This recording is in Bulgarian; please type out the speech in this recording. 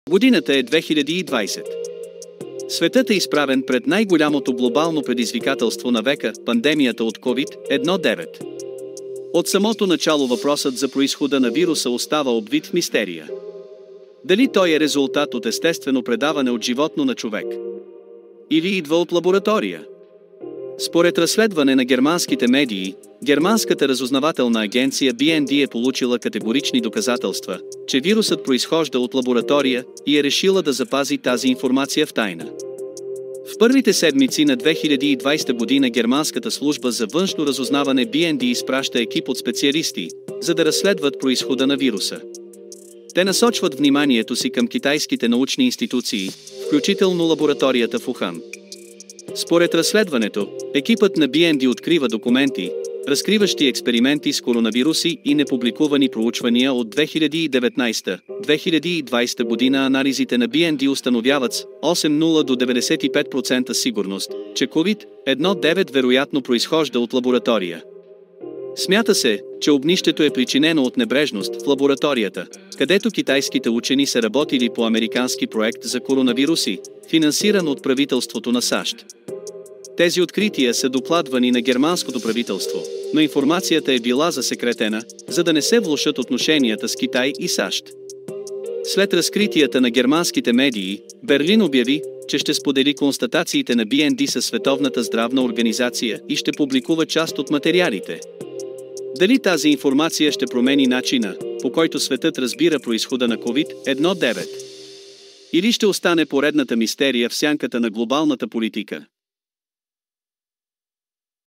Годината е 2020. Светът е изправен пред най-голямото глобално предизвикателство на века – пандемията от COVID-19. От самото начало въпросът за произхода на вируса остава обвит в мистерия. Дали той е резултат от естествено предаване от животно на човек? Или идва от лаборатория? Според разследване на германските медии, германската разузнавателна агенция BND е получила категорични доказателства, че вирусът произхожда от лаборатория и е решила да запази тази информация в тайна. В първите седмици на 2020 година германската служба за външно разузнаване BND изпраща екип от специалисти, за да разследват произхода на вируса. Те насочват вниманието си към китайските научни институции, включително лабораторията в Ухан. Според разследването, екипът на BND открива документи, разкриващи експерименти с коронавируси и непубликувани проучвания от 2019-2020 година. Анализите на BND установяват с 8,0 до 95% сигурност, че COVID-19 вероятно произхожда от лаборатория. Смята се, че огнището е причинено от небрежност в лабораторията, където китайските учени са работили по американски проект за коронавируси, финансиран от правителството на САЩ. Тези открития са докладвани на германското правителство, но информацията е била засекретена, за да не се влошат отношенията с Китай и САЩ. След разкритията на германските медии, Берлин обяви, че ще сподели констатациите на BND със Световната здравна организация и ще публикува част от материалите. Дали тази информация ще промени начина, по който светът разбира произхода на COVID-19? Или ще остане поредната мистерия в сянката на глобалната политика?